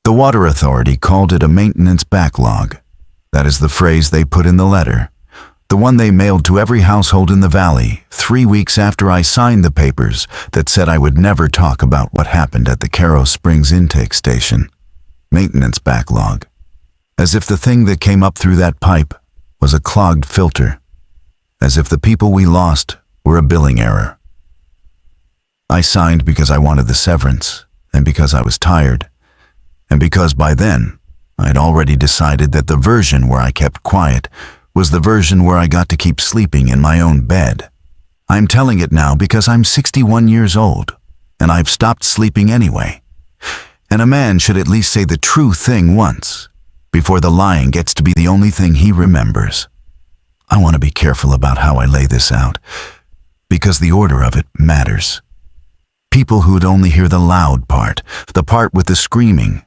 The water authority called it a maintenance backlog. That is the phrase they put in the letter, the one they mailed to every household in the valley 3 weeks after I signed the papers that said I would never talk about what happened at the Quarry Springs intake station. Maintenance backlog. As if the thing that came up through that pipe was a clogged filter. As if the people we lost were a billing error. I signed because I wanted the severance, and because I was tired, and because by then I had already decided that the version where I kept quiet was the version where I got to keep sleeping in my own bed. I'm telling it now because I'm 61 years old, and I've stopped sleeping anyway. And a man should at least say the true thing once, before the lying gets to be the only thing he remembers. I want to be careful about how I lay this out, because the order of it matters. People who'd only hear the loud part, the part with the screaming,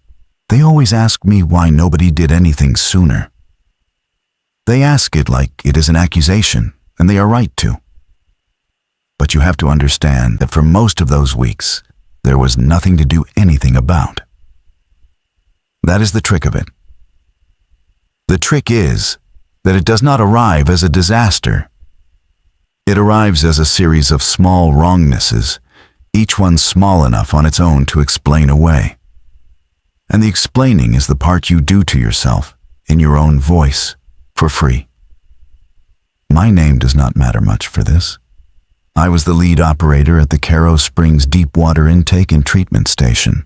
they always ask me why nobody did anything sooner. They ask it like it is an accusation, and they are right to. But you have to understand that for most of those weeks, there was nothing to do anything about. That is the trick of it. The trick is that it does not arrive as a disaster. It arrives as a series of small wrongnesses, each one small enough on its own to explain away. And the explaining is the part you do to yourself, in your own voice, for free. My name does not matter much for this. I was the lead operator at the Quarry Springs Deep Water Intake and Treatment Station,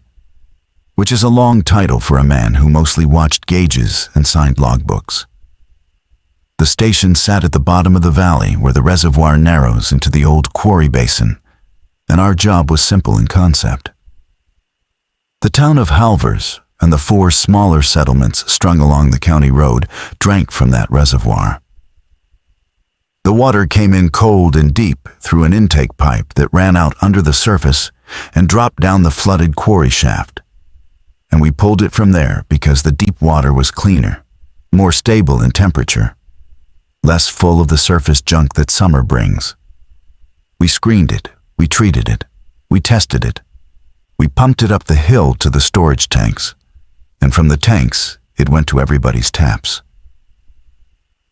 which is a long title for a man who mostly watched gauges and signed logbooks. The station sat at the bottom of the valley where the reservoir narrows into the old quarry basin, and our job was simple in concept. The town of Halvers and the 4 smaller settlements strung along the county road drank from that reservoir. The water came in cold and deep through an intake pipe that ran out under the surface and dropped down the flooded quarry shaft. And we pulled it from there because the deep water was cleaner, more stable in temperature, less full of the surface junk that summer brings. We screened it, we treated it, we tested it. We pumped it up the hill to the storage tanks, and from the tanks, it went to everybody's taps.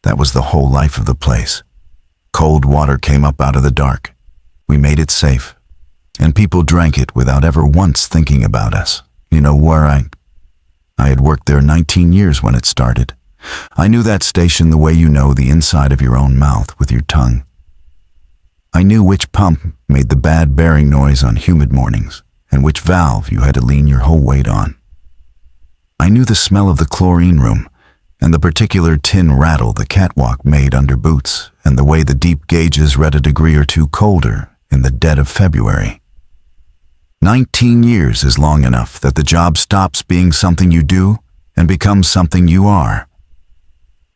That was the whole life of the place. Cold water came up out of the dark. We made it safe, and people drank it without ever once thinking about us. You know where I had worked there 19 years when it started. I knew that station the way you know the inside of your own mouth with your tongue. I knew which pump made the bad bearing noise on humid mornings, and which valve you had to lean your whole weight on. I knew the smell of the chlorine room, and the particular tin rattle the catwalk made under boots, and the way the deep gauges read a degree or two colder in the dead of February. 19 years is long enough that the job stops being something you do and becomes something you are.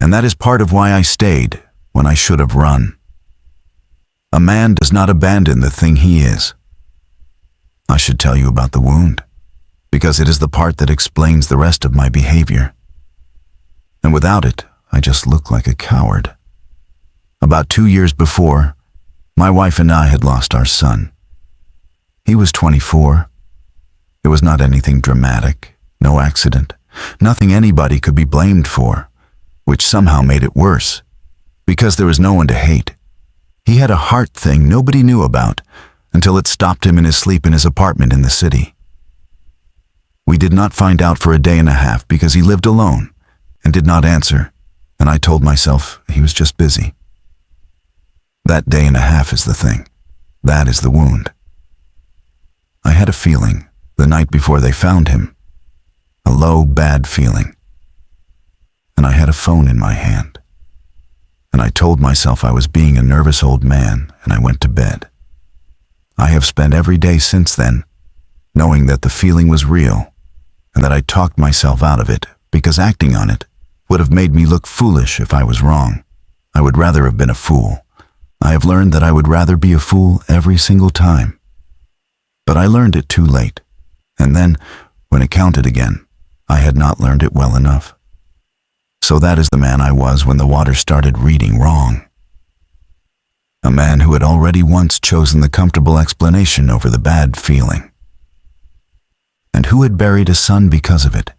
And that is part of why I stayed when I should have run. A man does not abandon the thing he is. I should tell you about the wound, because it is the part that explains the rest of my behavior. And without it, I just look like a coward. About 2 years before, my wife and I had lost our son. He was 24. It was not anything dramatic, no accident, nothing anybody could be blamed for, which somehow made it worse, because there was no one to hate. He had a heart thing nobody knew about, until it stopped him in his sleep in his apartment in the city. We did not find out for a day and a half because he lived alone and did not answer, and I told myself he was just busy. That day and a half is the thing. That is the wound. I had a feeling the night before they found him, a low, bad feeling. And I had a phone in my hand. And I told myself I was being a nervous old man, and I went to bed. I have spent every day since then knowing that the feeling was real and that I talked myself out of it because acting on it would have made me look foolish if I was wrong. I would rather have been a fool. I have learned that I would rather be a fool every single time. But I learned it too late, and then, when it counted again, I had not learned it well enough. So that is the man I was when the water started reading wrong. A man who had already once chosen the comfortable explanation over the bad feeling. and who had buried a son because of it,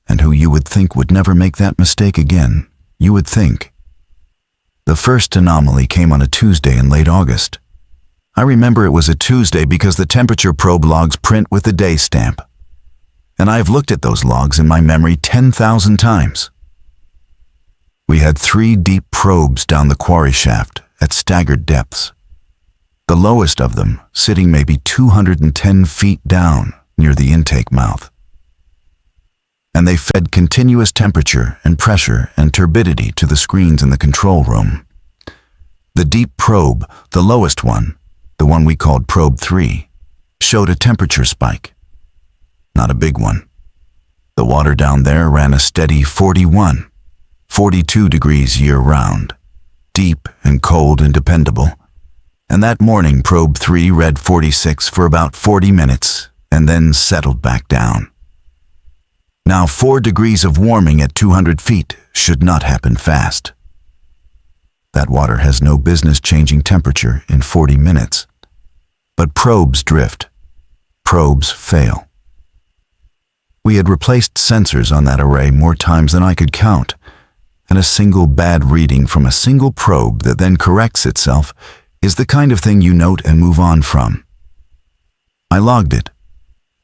and who you would think would never make that mistake again. You would think. The first anomaly came on a Tuesday in late August. I remember it was a Tuesday because the temperature probe logs print with the day stamp, and I have looked at those logs in my memory 10,000 times. We had 3 deep probes down the quarry shaft at staggered depths, the lowest of them sitting maybe 210 feet down near the intake mouth. And they fed continuous temperature and pressure and turbidity to the screens in the control room. The deep probe, the lowest one, the one we called probe 3, showed a temperature spike. Not a big one. The water down there ran a steady 41, 42 degrees year-round, deep and cold and dependable. And that morning probe 3 read 46 for about 40 minutes and then settled back down. Now 4 degrees of warming at 200 feet should not happen fast. That water has no business changing temperature in 40 minutes. But probes drift. Probes fail. We had replaced sensors on that array more times than I could count, and a single bad reading from a single probe that then corrects itself is the kind of thing you note and move on from. I logged it.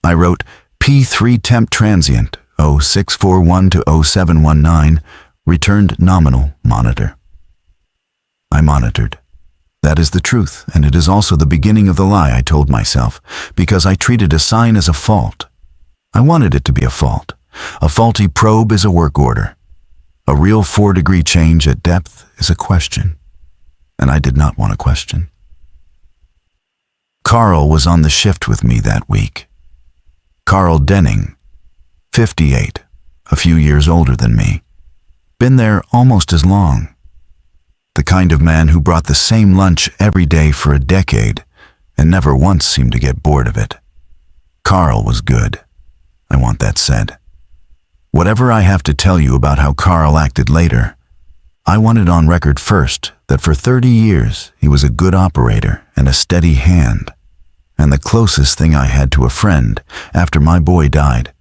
I wrote P3 temp transient 0641 to 0719, returned nominal, monitor. I monitored. That is the truth, and it is also the beginning of the lie I told myself, because I treated a sign as a fault. I wanted it to be a fault. A faulty probe is a work order. A real 4-degree change at depth is a question, and I did not want a question. Carl was on the shift with me that week. Carl Denning, 58, a few years older than me. Been there almost as long. The kind of man who brought the same lunch every day for a decade and never once seemed to get bored of it. Carl was good. I want that said. Whatever I have to tell you about how Carl acted later, I want it on record first that for 30 years he was a good operator and a steady hand, and the closest thing I had to a friend after my boy died,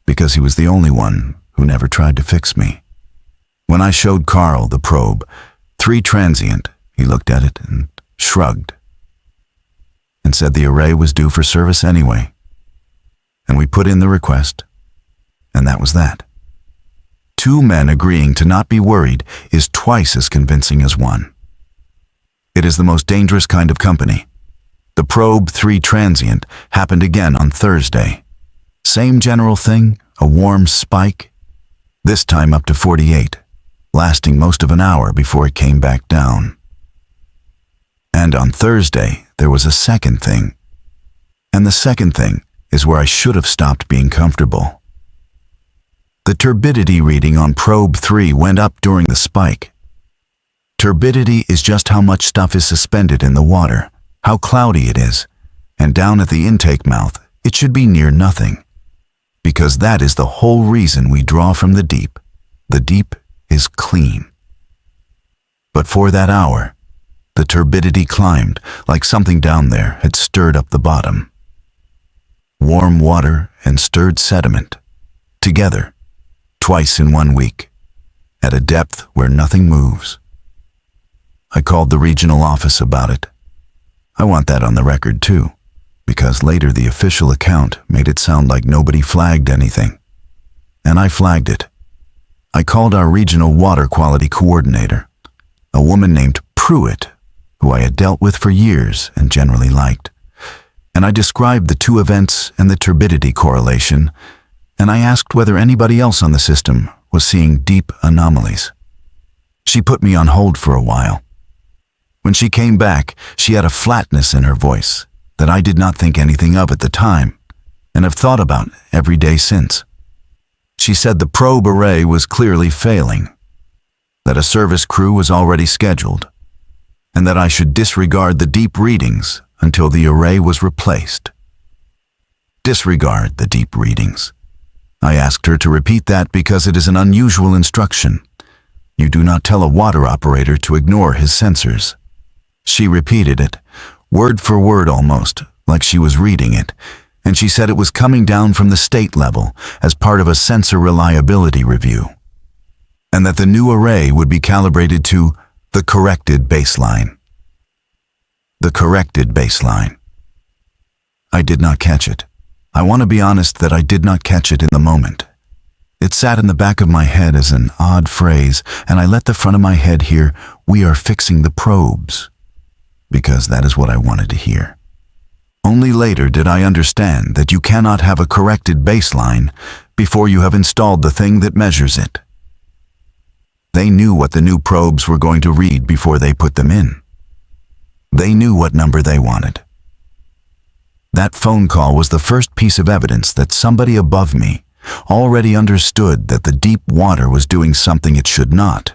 because he was the only one who never tried to fix me. When I showed Carl the probe, 3 transient, he looked at it and shrugged and said the array was due for service anyway. And we put in the request, and that was that. 2 men agreeing to not be worried is twice as convincing as 1. It is the most dangerous kind of company. The probe 3 transient happened again on Thursday. Same general thing, a warm spike, this time up to 48, lasting most of an hour before it came back down. And on Thursday, there was a second thing. And the second thing is where I should have stopped being comfortable. The turbidity reading on probe 3 went up during the spike. Turbidity is just how much stuff is suspended in the water, how cloudy it is, and down at the intake mouth, it should be near nothing. Because that is the whole reason we draw from the deep. The deep is clean. But for that hour, the turbidity climbed like something down there had stirred up the bottom. Warm water and stirred sediment, together, twice in 1 week, at a depth where nothing moves. I called the regional office about it. I want that on the record too, because later the official account made it sound like nobody flagged anything. And I flagged it. I called our regional water quality coordinator, a woman named Pruitt, who I had dealt with for years and generally liked. And I described the 2 events and the turbidity correlation, and I asked whether anybody else on the system was seeing deep anomalies. She put me on hold for a while. When she came back, she had a flatness in her voice that I did not think anything of at the time, and have thought about every day since. She said the probe array was clearly failing, that a service crew was already scheduled, and that I should disregard the deep readings until the array was replaced. Disregard the deep readings. I asked her to repeat that because it is an unusual instruction. You do not tell a water operator to ignore his sensors. She repeated it, word for word almost, like she was reading it, and she said it was coming down from the state level as part of a sensor reliability review, and that the new array would be calibrated to the corrected baseline. The corrected baseline. I did not catch it. I want to be honest that I did not catch it in the moment. It sat in the back of my head as an odd phrase, and I let the front of my head hear, "We are fixing the probes," because that is what I wanted to hear. Only later did I understand that you cannot have a corrected baseline before you have installed the thing that measures it. They knew what the new probes were going to read before they put them in. They knew what number they wanted. That phone call was the first piece of evidence that somebody above me already understood that the deep water was doing something it should not,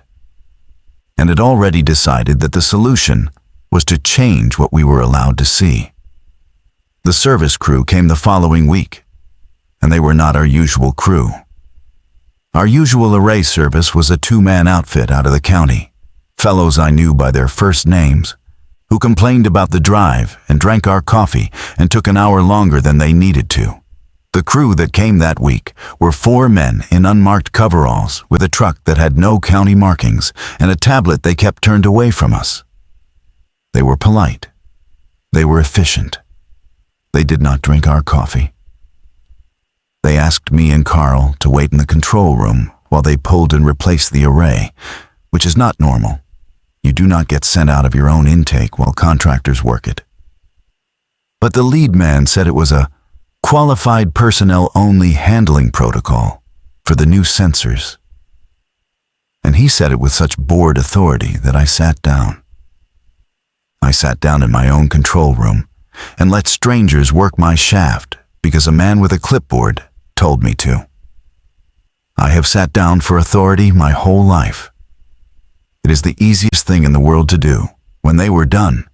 and had already decided that the solution was to change what we were allowed to see. The service crew came the following week, and they were not our usual crew. Our usual array service was a two-man outfit out of the county, fellows I knew by their first names, who complained about the drive and drank our coffee and took an hour longer than they needed to. The crew that came that week were 4 men in unmarked coveralls with a truck that had no county markings and a tablet they kept turned away from us. They were polite. They were efficient. They did not drink our coffee. They asked me and Carl to wait in the control room while they pulled and replaced the array, which is not normal. You do not get sent out of your own intake while contractors work it. But the lead man said it was a qualified personnel-only handling protocol for the new sensors. And he said it with such bored authority that I sat down. I sat down in my own control room and let strangers work my shaft because a man with a clipboard told me to. I have sat down for authority my whole life. It is the easiest thing in the world to do. When they were done,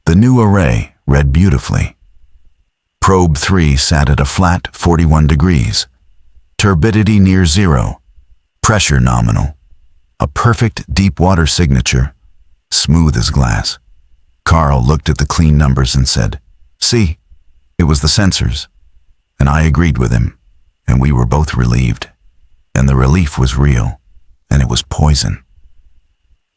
the new array read beautifully. Probe 3 sat at a flat 41 degrees, turbidity near 0, pressure nominal, a perfect deep water signature, smooth as glass. Carl looked at the clean numbers and said, "See, it was the sensors." And I agreed with him, and we were both relieved. And the relief was real, and it was poison.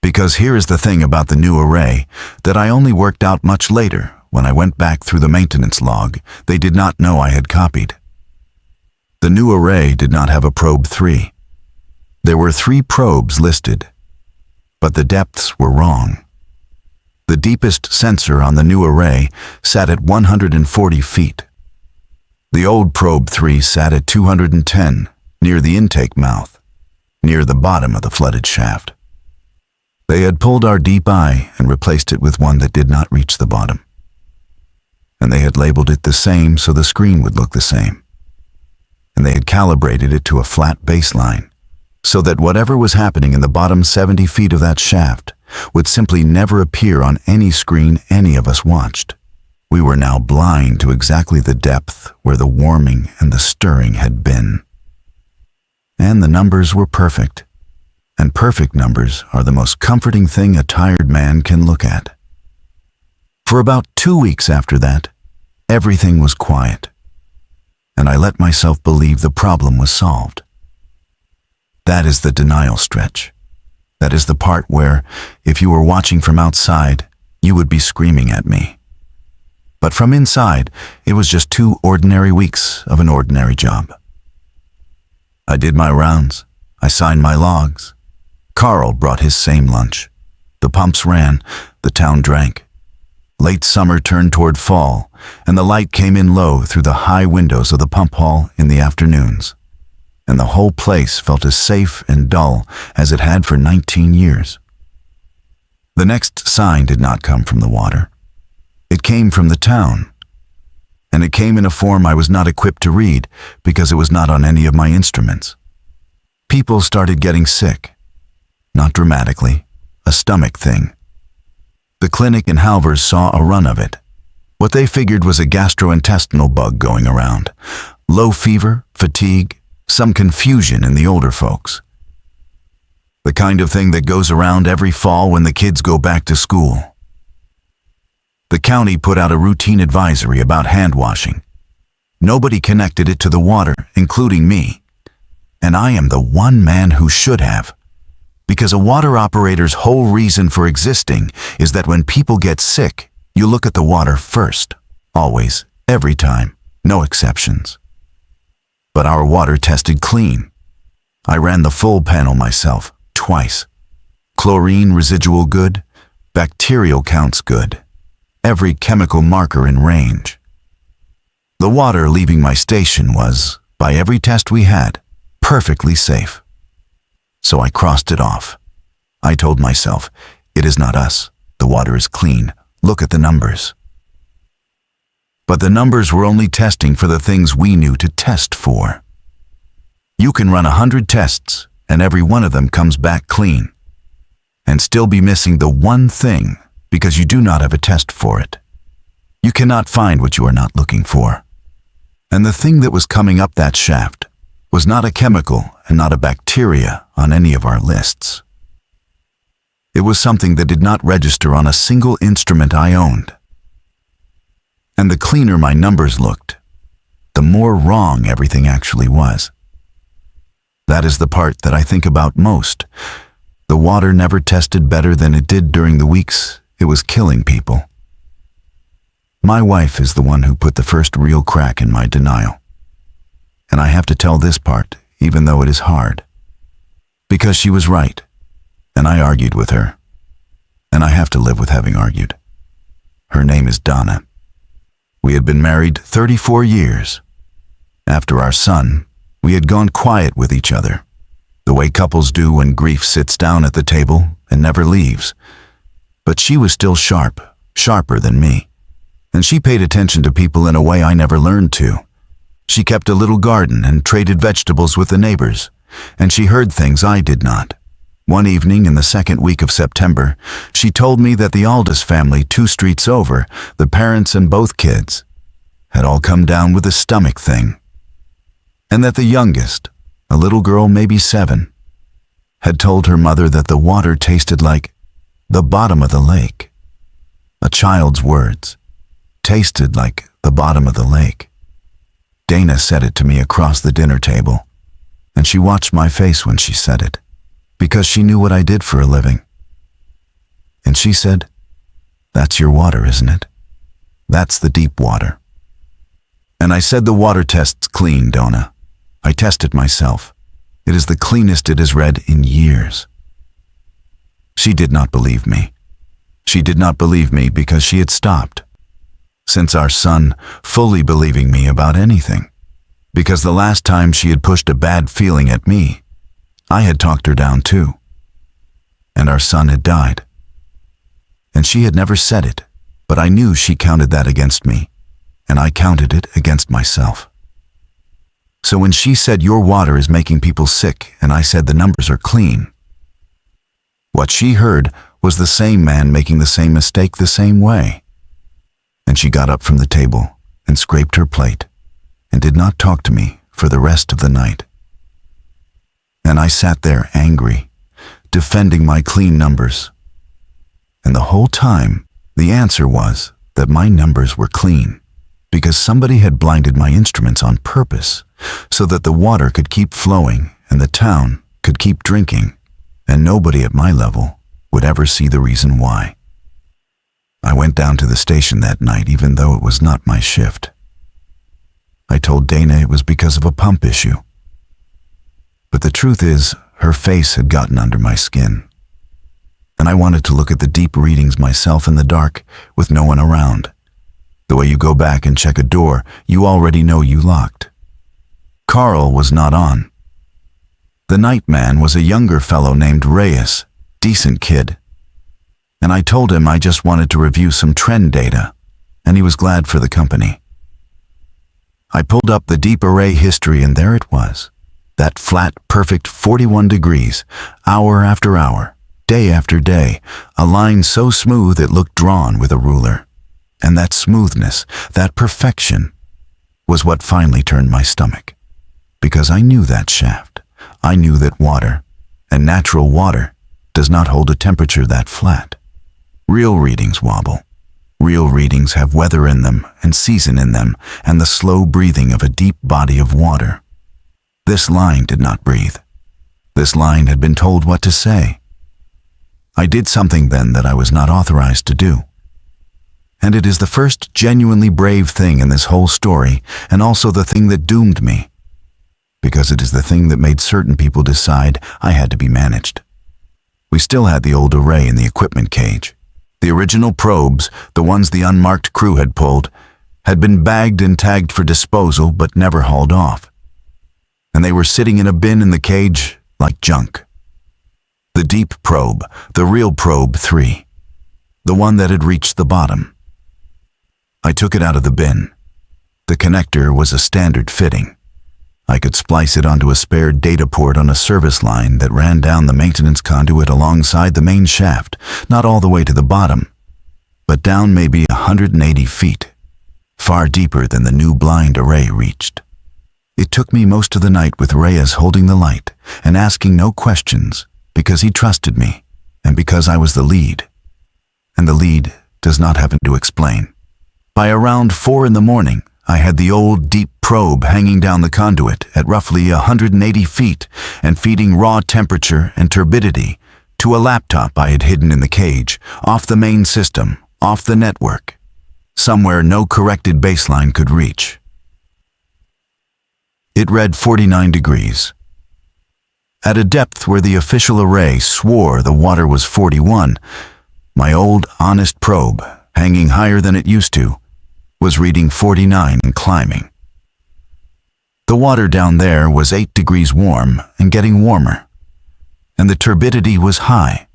Because here is the thing about the new array that I only worked out much later. When I went back through the maintenance log, they did not know I had copied. The new array did not have a probe 3. There were 3 probes listed, but the depths were wrong. The deepest sensor on the new array sat at 140 feet. The old probe 3 sat at 210, near the intake mouth, near the bottom of the flooded shaft. They had pulled our deep eye and replaced it with one that did not reach the bottom. And they had labeled it the same so the screen would look the same. And they had calibrated it to a flat baseline, so that whatever was happening in the bottom 70 feet of that shaft would simply never appear on any screen any of us watched. We were now blind to exactly the depth where the warming and the stirring had been. And the numbers were perfect. And perfect numbers are the most comforting thing a tired man can look at. For about 2 weeks after that, everything was quiet, and I let myself believe the problem was solved. That is the denial stretch. That is the part where, if you were watching from outside, you would be screaming at me. But from inside, it was just 2 ordinary weeks of an ordinary job. I did my rounds. I signed my logs. Carl brought his same lunch. The pumps ran. The town drank. Late summer turned toward fall, and the light came in low through the high windows of the pump hall in the afternoons, and the whole place felt as safe and dull as it had for 19 years. The next sign did not come from the water. It came from the town, and it came in a form I was not equipped to read because it was not on any of my instruments. People started getting sick. Not dramatically, a stomach thing. The clinic in Halvers saw a run of it. What they figured was a gastrointestinal bug going around. Low fever, fatigue, some confusion in the older folks. The kind of thing that goes around every fall when the kids go back to school. The county put out a routine advisory about hand washing. Nobody connected it to the water, including me. And I am the one man who should have. Because a water operator's whole reason for existing is that when people get sick, you look at the water first. Always, every time, no exceptions. But our water tested clean. I ran the full panel myself, twice. Chlorine residual good, bacterial counts good. Every chemical marker in range. The water leaving my station was, by every test we had, perfectly safe. So I crossed it off. I told myself, it is not us. The water is clean. Look at the numbers. But the numbers were only testing for the things we knew to test for. You can run 100 tests, and every one of them comes back clean, and still be missing the one thing because you do not have a test for it. You cannot find what you are not looking for. And the thing that was coming up that shaft was not a chemical and not a bacteria on any of our lists. It was something that did not register on a single instrument I owned. And the cleaner my numbers looked, the more wrong everything actually was. That is the part that I think about most. The water never tested better than it did during the weeks it was killing people. My wife is the one who put the first real crack in my denial. And I have to tell this part, even though it is hard. Because she was right, and I argued with her. And I have to live with having argued. Her name is Donna. We had been married 34 years. After our son, we had gone quiet with each other, the way couples do when grief sits down at the table and never leaves. But she was still sharp, sharper than me. And she paid attention to people in a way I never learned to. She kept a little garden and traded vegetables with the neighbors, and she heard things I did not. One evening in the second week of September, she told me that the Aldous family 2 streets over, the parents and both kids, had all come down with a stomach thing. And that the youngest, a little girl maybe 7, had told her mother that the water tasted like the bottom of the lake. A child's words. Tasted like the bottom of the lake. Dana said it to me across the dinner table, and she watched my face when she said it, because she knew what I did for a living. And she said, "That's your water, isn't it? That's the deep water." And I said, "The water test's clean, Donna. I test it myself. It is the cleanest it has read in years." She did not believe me. She did not believe me because she had stopped. Since our son, fully believing me about anything. Because the last time she had pushed a bad feeling at me, I had talked her down too. And our son had died. And she had never said it, but I knew she counted that against me, and I counted it against myself. So when she said, "Your water is making people sick," and I said the numbers are clean, what she heard was the same man making the same mistake the same way. And she got up from the table and scraped her plate and did not talk to me for the rest of the night. And I sat there angry, defending my clean numbers. And the whole time, the answer was that my numbers were clean because somebody had blinded my instruments on purpose so that the water could keep flowing and the town could keep drinking, and nobody at my level would ever see the reason why. I went down to the station that night even though it was not my shift. I told Dana it was because of a pump issue. But the truth is, her face had gotten under my skin. And I wanted to look at the deep readings myself in the dark with no one around. The way you go back and check a door you already know you locked. Carl was not on. The night man was a younger fellow named Reyes, decent kid. And I told him I just wanted to review some trend data, and he was glad for the company. I pulled up the deep array history, and there it was. That flat, perfect 41 degrees, hour after hour, day after day, a line so smooth it looked drawn with a ruler. And that smoothness, that perfection, was what finally turned my stomach. Because I knew that shaft. I knew that water, and natural water, does not hold a temperature that flat. Real readings wobble. Real readings have weather in them and season in them and the slow breathing of a deep body of water. This line did not breathe. This line had been told what to say. I did something then that I was not authorized to do. And it is the first genuinely brave thing in this whole story, and also the thing that doomed me, because it is the thing that made certain people decide I had to be managed. We still had the old array in the equipment cage. The original probes, the ones the unmarked crew had pulled, had been bagged and tagged for disposal but never hauled off. And they were sitting in a bin in the cage like junk. The deep probe, the real probe 3, the one that had reached the bottom. I took it out of the bin. The connector was a standard fitting. I could splice it onto a spare data port on a service line that ran down the maintenance conduit alongside the main shaft, not all the way to the bottom, but down maybe 180 feet, far deeper than the new blind array reached. It took me most of the night with Reyes holding the light and asking no questions because he trusted me and because I was the lead. And the lead does not happen to explain. By around 4 in the morning, I had the old deep probe hanging down the conduit at roughly 180 feet and feeding raw temperature and turbidity to a laptop I had hidden in the cage, off the main system, off the network, somewhere no corrected baseline could reach. It read 49 degrees. At a depth where the official array swore the water was 41, my old honest probe, hanging higher than it used to, was reading 49 and climbing. The water down there was 8 degrees warm and getting warmer, and the turbidity was high.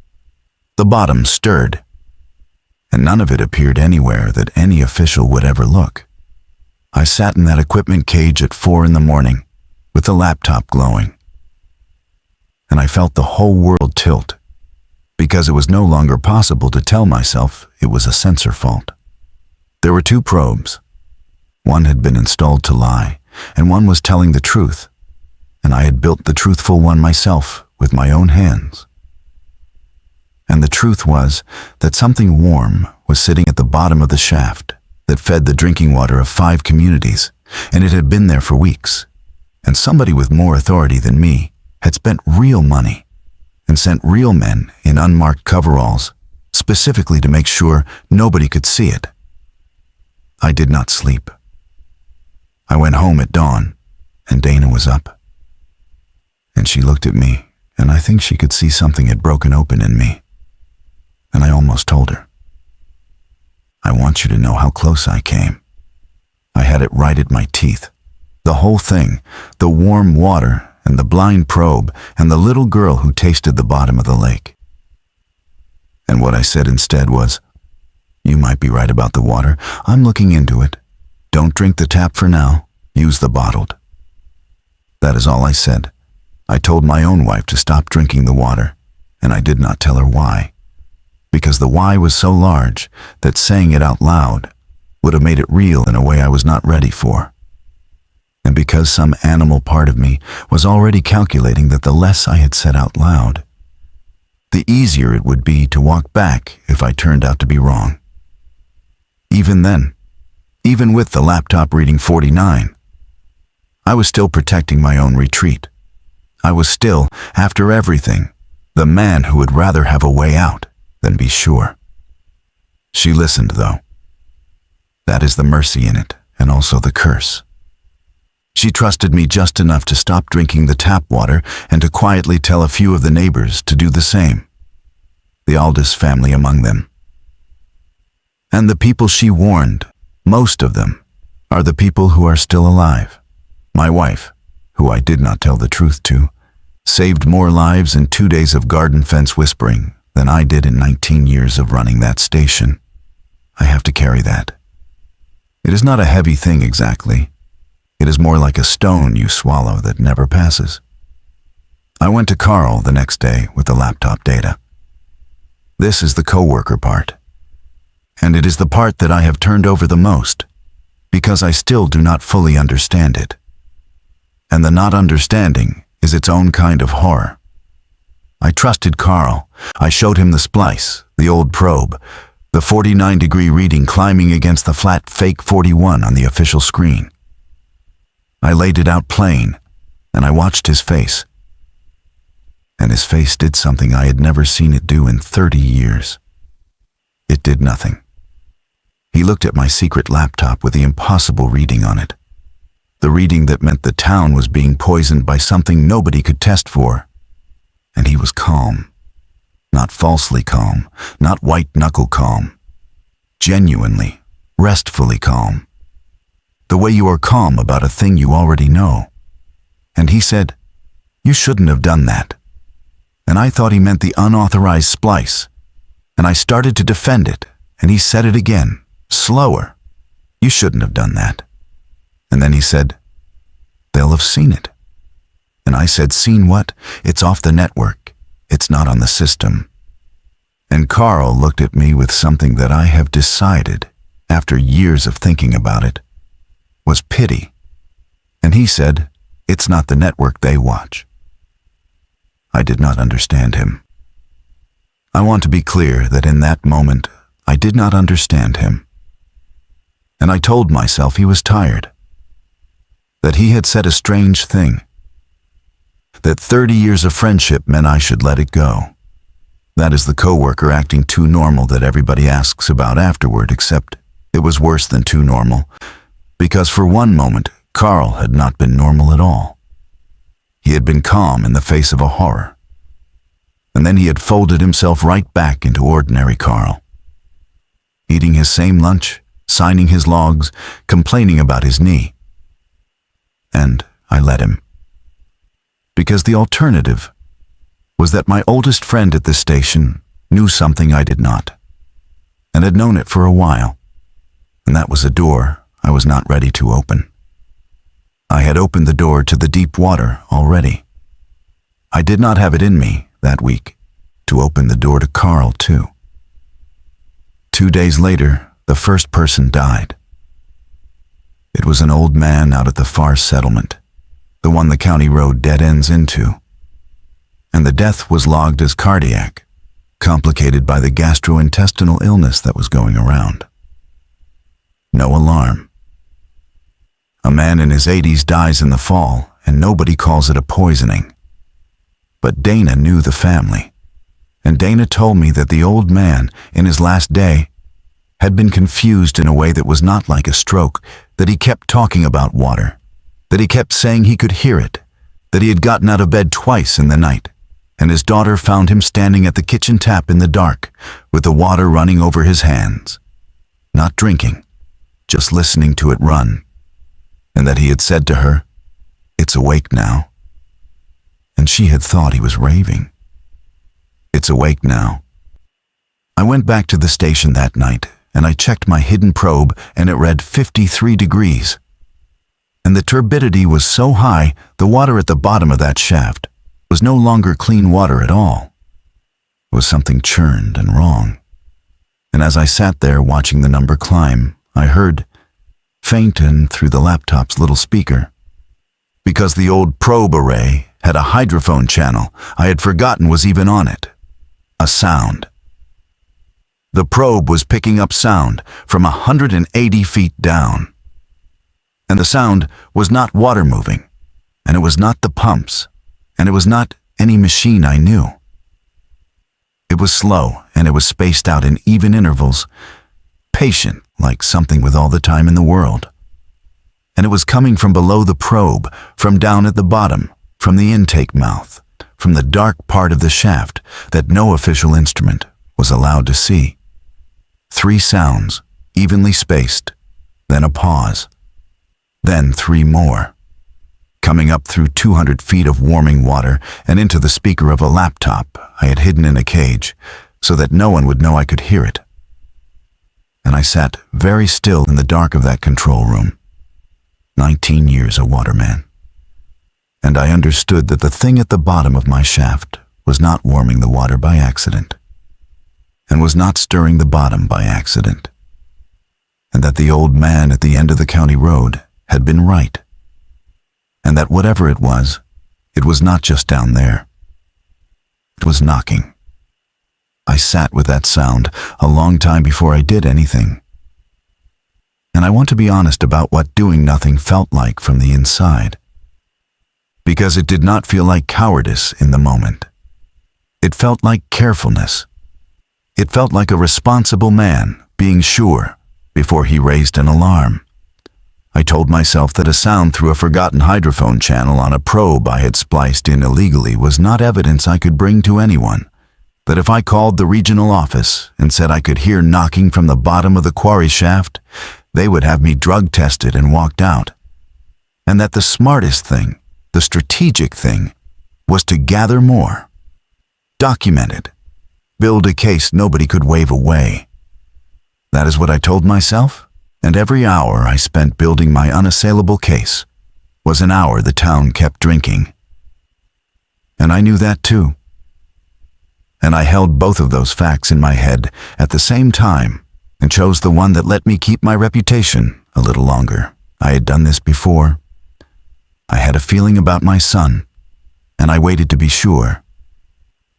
The bottom stirred, and none of it appeared anywhere that any official would ever look. I sat in that equipment cage at 4 in the morning with the laptop glowing, and I felt the whole world tilt because it was no longer possible to tell myself it was a sensor fault. There were 2 probes. One had been installed to lie, and one was telling the truth, and I had built the truthful one myself with my own hands. And the truth was that something warm was sitting at the bottom of the shaft that fed the drinking water of 5 communities, and it had been there for weeks. And somebody with more authority than me had spent real money and sent real men in unmarked coveralls specifically to make sure nobody could see it. I did not sleep. I went home at dawn, and Dana was up. And she looked at me, and I think she could see something had broken open in me. And I almost told her. I want you to know how close I came. I had it right at my teeth. The whole thing, the warm water and the blind probe and the little girl who tasted the bottom of the lake. And what I said instead was, "You might be right about the water. I'm looking into it. Don't drink the tap for now. Use the bottled." That is all I said. I told my own wife to stop drinking the water, and I did not tell her why. Because the why was so large that saying it out loud would have made it real in a way I was not ready for. And because some animal part of me was already calculating that the less I had said out loud, the easier it would be to walk back if I turned out to be wrong. Even then, even with the laptop reading 49, I was still protecting my own retreat. I was still, after everything, the man who would rather have a way out than be sure. She listened, though. That is the mercy in it, and also the curse. She trusted me just enough to stop drinking the tap water and to quietly tell a few of the neighbors to do the same, the Aldous family among them. And the people she warned, most of them, are the people who are still alive. My wife, who I did not tell the truth to, saved more lives in 2 days of garden fence whispering than I did in 19 years of running that station. I have to carry that. It is not a heavy thing exactly. It is more like a stone you swallow that never passes. I went to Carl the next day with the laptop data. This is the coworker part. And it is the part that I have turned over the most, because I still do not fully understand it. And the not understanding is its own kind of horror. I trusted Carl. I showed him the splice, the old probe, the 49-degree reading climbing against the flat fake 41 on the official screen. I laid it out plain, and I watched his face. And his face did something I had never seen it do in 30 years. It did nothing. He looked at my secret laptop with the impossible reading on it. The reading that meant the town was being poisoned by something nobody could test for. And he was calm. Not falsely calm, not white-knuckle calm. Genuinely, restfully calm. The way you are calm about a thing you already know. And he said, "You shouldn't have done that." And I thought he meant the unauthorized splice. And I started to defend it, and he said it again, slower. "You shouldn't have done that." And then he said, "They'll have seen it." And I said, "Seen what? It's off the network. It's not on the system." And Carl looked at me with something that I have decided, after years of thinking about it, was pity. And he said, "It's not the network they watch." I did not understand him. I want to be clear that in that moment, I did not understand him. And I told myself he was tired. That he had said a strange thing. That 30 years of friendship meant I should let it go. That is the coworker acting too normal that everybody asks about afterward, except it was worse than too normal, because for one moment, Carl had not been normal at all. He had been calm in the face of a horror. And then he had folded himself right back into ordinary Carl. Eating his same lunch, signing his logs, complaining about his knee. And I let him. Because the alternative was that my oldest friend at the station knew something I did not, and had known it for a while, and that was a door I was not ready to open. I had opened the door to the deep water already. I did not have it in me that week to open the door to Carl too. 2 days later, the first person died. It was an old man out at the far settlement, the one the county road dead ends into. And the death was logged as cardiac, complicated by the gastrointestinal illness that was going around. No alarm. A man in his 80s dies in the fall, and nobody calls it a poisoning. But Dana knew the family, and Dana told me that the old man, in his last day, had been confused in a way that was not like a stroke, that he kept talking about water, that he kept saying he could hear it, that he had gotten out of bed twice in the night, and his daughter found him standing at the kitchen tap in the dark, with the water running over his hands. Not drinking, just listening to it run, and that he had said to her, "It's awake now." And she had thought he was raving. It's awake now. I went back to the station that night, and I checked my hidden probe, and it read 53 degrees. And the turbidity was so high, the water at the bottom of that shaft was no longer clean water at all. It was something churned and wrong. And as I sat there watching the number climb, I heard, faint and through the laptop's little speaker, because the old probe array had a hydrophone channel I had forgotten was even on it, a sound. The probe was picking up sound from 180 feet down. And the sound was not water moving, and it was not the pumps, and it was not any machine I knew. It was slow, and it was spaced out in even intervals, patient like something with all the time in the world. And it was coming from below the probe, from down at the bottom, from the intake mouth, from the dark part of the shaft that no official instrument was allowed to see. 3 sounds, evenly spaced, then a pause, then 3 more, coming up through 200 feet of warming water and into the speaker of a laptop I had hidden in a cage so that no one would know I could hear it. And I sat very still in the dark of that control room, 19 years a waterman. And I understood that the thing at the bottom of my shaft was not warming the water by accident, and was not stirring the bottom by accident, and that the old man at the end of the county road had been right, and that whatever it was not just down there. It was knocking. I sat with that sound a long time before I did anything. And I want to be honest about what doing nothing felt like from the inside. Because it did not feel like cowardice in the moment. It felt like carefulness. It felt like a responsible man being sure before he raised an alarm. I told myself that a sound through a forgotten hydrophone channel on a probe I had spliced in illegally was not evidence I could bring to anyone. That if I called the regional office and said I could hear knocking from the bottom of the quarry shaft, they would have me drug tested and walked out. And that the smartest thing, the strategic thing, was to gather more. Document it. Build a case nobody could wave away. That is what I told myself, and every hour I spent building my unassailable case was an hour the town kept drinking. And I knew that too. And I held both of those facts in my head at the same time and chose the one that let me keep my reputation a little longer. I had done this before. I had a feeling about my son, and I waited to be sure.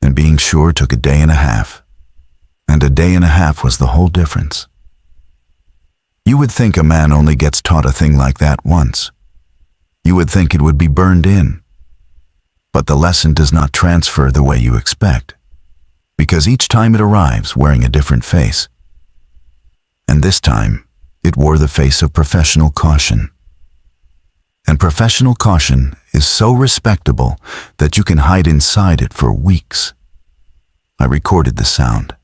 And being sure took a day and a half. And a day and a half was the whole difference. You would think a man only gets taught a thing like that once. You would think it would be burned in. But the lesson does not transfer the way you expect, because each time it arrives wearing a different face. And this time, it wore the face of professional caution. And professional caution is so respectable that you can hide inside it for weeks. I recorded the sound.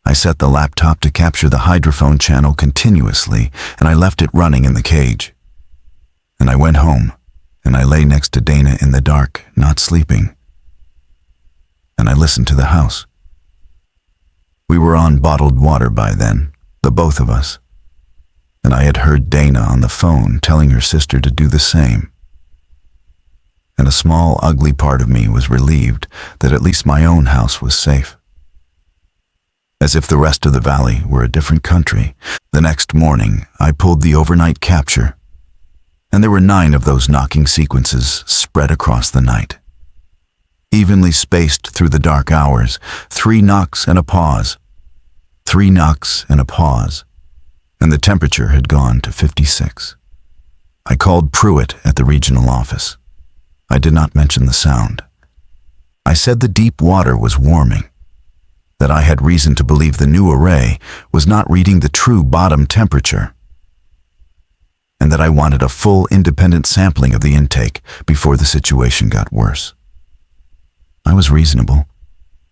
I set the laptop to capture the hydrophone channel continuously, and I left it running in the cage. And I went home, and I lay next to Dana in the dark, not sleeping. And I listened to the house. We were on bottled water by then, the both of us. And I had heard Dana on the phone telling her sister to do the same. And a small, ugly part of me was relieved that at least my own house was safe. As if the rest of the valley were a different country, the next morning I pulled the overnight capture, and there were 9 of those knocking sequences spread across the night. Evenly spaced through the dark hours, 3 knocks and a pause. 3 knocks and a pause, and the temperature had gone to 56. I called Pruitt at the regional office. I did not mention the sound. I said the deep water was warming, that I had reason to believe the new array was not reading the true bottom temperature, and that I wanted a full independent sampling of the intake before the situation got worse. I was reasonable.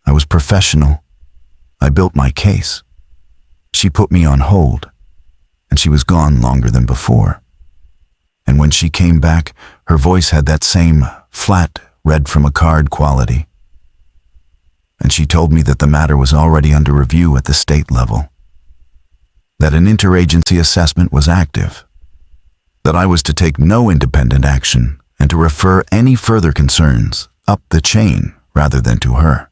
I was professional. I built my case. She put me on hold, and she was gone longer than before. And when she came back, her voice had that same flat, read from a card quality. And she told me that the matter was already under review at the state level, that an interagency assessment was active, that I was to take no independent action and to refer any further concerns up the chain rather than to her.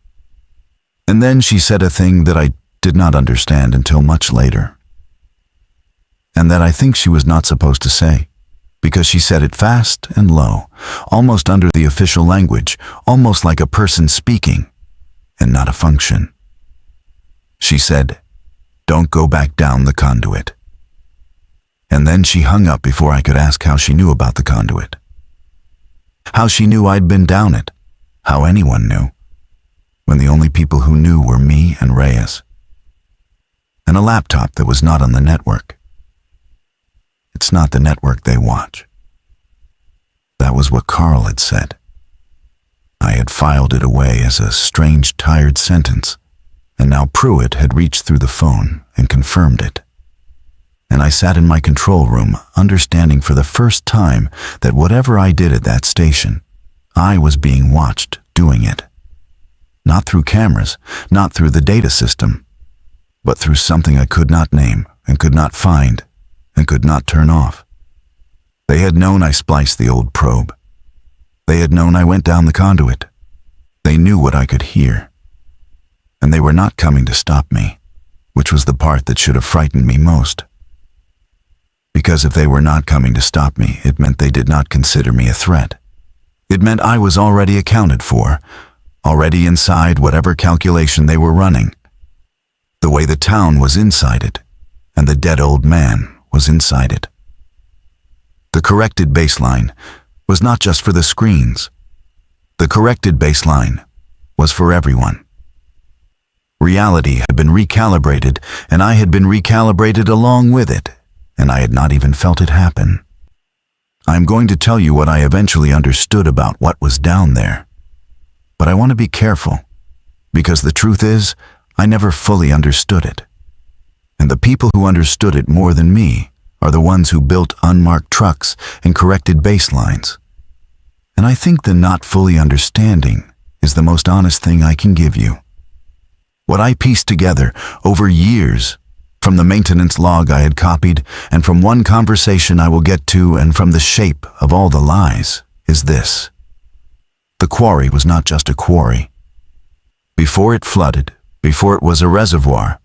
And then she said a thing that I did not understand until much later, and that I think she was not supposed to say, because she said it fast and low, almost under the official language, almost like a person speaking, and not a function. She said, "Don't go back down the conduit." And then she hung up before I could ask how she knew about the conduit. How she knew I'd been down it, how anyone knew, when the only people who knew were me and Reyes. And a laptop that was not on the network. It's not the network they watch. That was what Carl had said. I had filed it away as a strange, tired sentence, and now Pruitt had reached through the phone and confirmed it. And I sat in my control room, understanding for the first time that whatever I did at that station, I was being watched doing it. Not through cameras, not through the data system, but through something I could not name and could not find and could not turn off. They had known I spliced the old probe. They had known I went down the conduit. They knew what I could hear. And they were not coming to stop me, which was the part that should have frightened me most. Because if they were not coming to stop me, it meant they did not consider me a threat. It meant I was already accounted for, already inside whatever calculation they were running. The way the town was inside it, and the dead old man was inside it. The corrected baseline was not just for the screens. The corrected baseline was for everyone. Reality had been recalibrated, and I had been recalibrated along with it, and I had not even felt it happen. I am going to tell you what I eventually understood about what was down there. But I want to be careful, because the truth is, I never fully understood it. And the people who understood it more than me are the ones who built unmarked trucks and corrected baselines. And I think the not fully understanding is the most honest thing I can give you. What I pieced together over years, from the maintenance log I had copied, and from one conversation I will get to, and from the shape of all the lies, is this. The quarry was not just a quarry. Before it flooded, before it was a reservoir,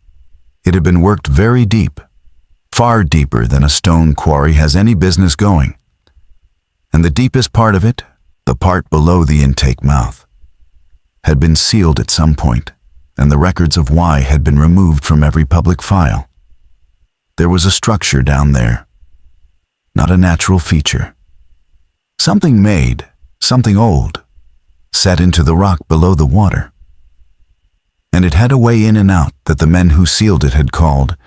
it had been worked very deep, far deeper than a stone quarry has any business going. And the deepest part of it, the part below the intake mouth, had been sealed at some point, and the records of why had been removed from every public file. There was a structure down there, not a natural feature. Something made, something old, set into the rock below the water. And it had a way in and out that the men who sealed it had called,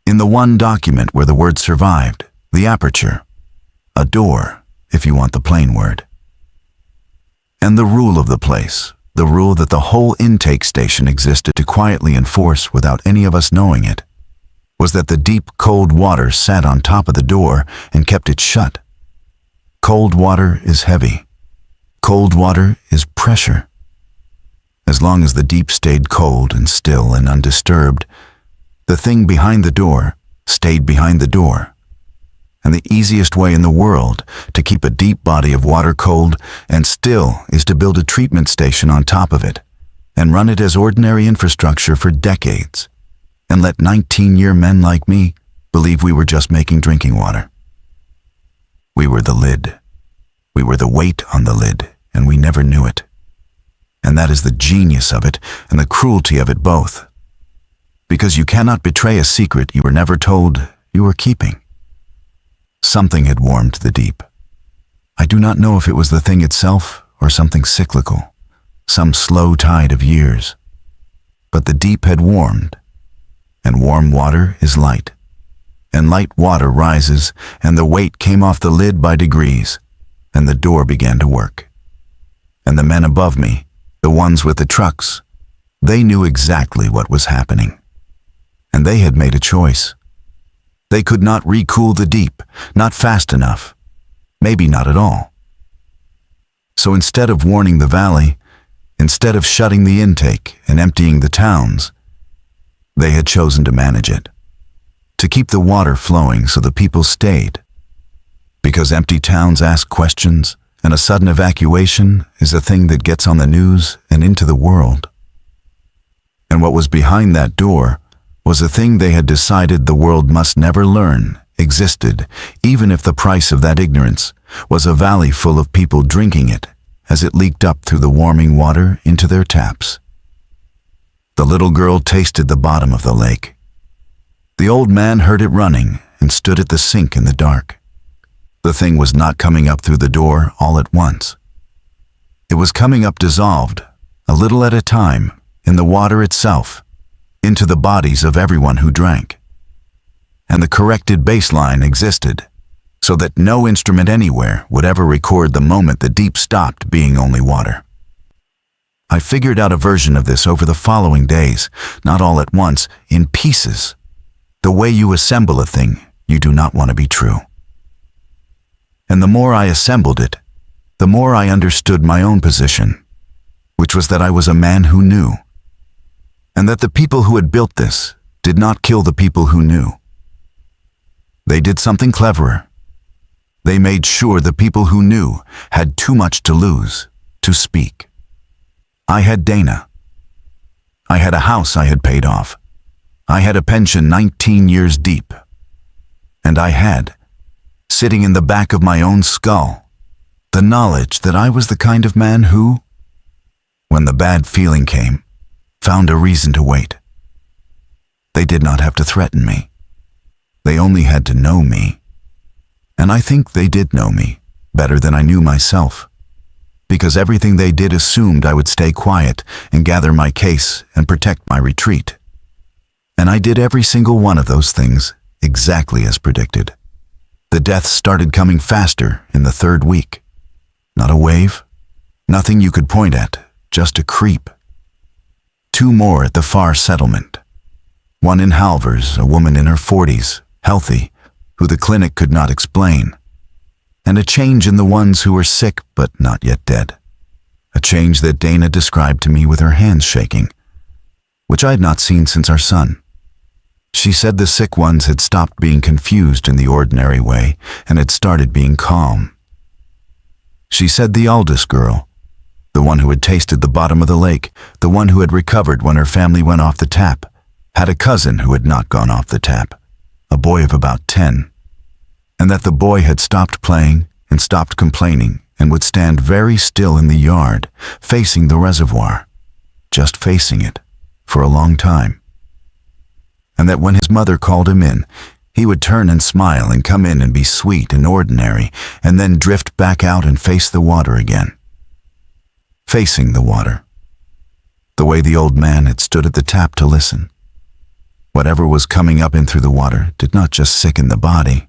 in the one document where the word survived, the aperture, a door, if you want the plain word. And the rule of the place, the rule that the whole intake station existed to quietly enforce without any of us knowing it, was that the deep, cold water sat on top of the door and kept it shut. Cold water is heavy. Cold water is pressure. As long as the deep stayed cold and still and undisturbed, the thing behind the door stayed behind the door. And the easiest way in the world to keep a deep body of water cold and still is to build a treatment station on top of it and run it as ordinary infrastructure for decades and let 19-year men like me believe we were just making drinking water. We were the lid. We were the weight on the lid, and we never knew it. And that is the genius of it and the cruelty of it both. Because you cannot betray a secret you were never told you were keeping. Something had warmed the deep. I do not know if it was the thing itself or something cyclical, some slow tide of years. But the deep had warmed, and warm water is light. And light water rises, and the weight came off the lid by degrees, and the door began to work. And the men above me, the ones with the trucks, they knew exactly what was happening. And they had made a choice. They could not recool the deep, not fast enough, maybe not at all. So instead of warning the valley, instead of shutting the intake and emptying the towns, they had chosen to manage it, to keep the water flowing so the people stayed. Because empty towns ask questions, and a sudden evacuation is a thing that gets on the news and into the world. And what was behind that door was a thing they had decided the world must never learn existed, even if the price of that ignorance was a valley full of people drinking it as it leaked up through the warming water into their taps. The little girl tasted the bottom of the lake. The old man heard it running and stood at the sink in the dark. The thing was not coming up through the door all at once. It was coming up dissolved, a little at a time, in the water itself, into the bodies of everyone who drank. And the corrected baseline existed, so that no instrument anywhere would ever record the moment the deep stopped being only water. I figured out a version of this over the following days, not all at once, in pieces. The way you assemble a thing you do not want to be true. And the more I assembled it, the more I understood my own position, which was that I was a man who knew, and that the people who had built this did not kill the people who knew. They did something cleverer. They made sure the people who knew had too much to lose to speak. I had Dana. I had a house I had paid off. I had a pension 19 years deep. And I had, sitting in the back of my own skull, the knowledge that I was the kind of man who when the bad feeling came, found a reason to wait. They did not have to threaten me. They only had to know me. And I think they did know me better than I knew myself, because everything they did assumed I would stay quiet and gather my case and protect my retreat. And I did every single one of those things exactly as predicted. The deaths started coming faster in the 3rd week. Not a wave, nothing you could point at, just a creep. 2 more at the far settlement. One in Halvers, a woman in her 40s, healthy, who the clinic could not explain. And a change in the ones who were sick but not yet dead. A change that Dana described to me with her hands shaking, which I had not seen since our son. She said the sick ones had stopped being confused in the ordinary way and had started being calm. She said the oldest girl, the one who had tasted the bottom of the lake, the one who had recovered when her family went off the tap, had a cousin who had not gone off the tap, a boy of about 10, and that the boy had stopped playing and stopped complaining and would stand very still in the yard, facing the reservoir, just facing it, for a long time. And that when his mother called him in, he would turn and smile and come in and be sweet and ordinary, and then drift back out and face the water again. Facing the water. The way the old man had stood at the tap to listen. Whatever was coming up in through the water did not just sicken the body.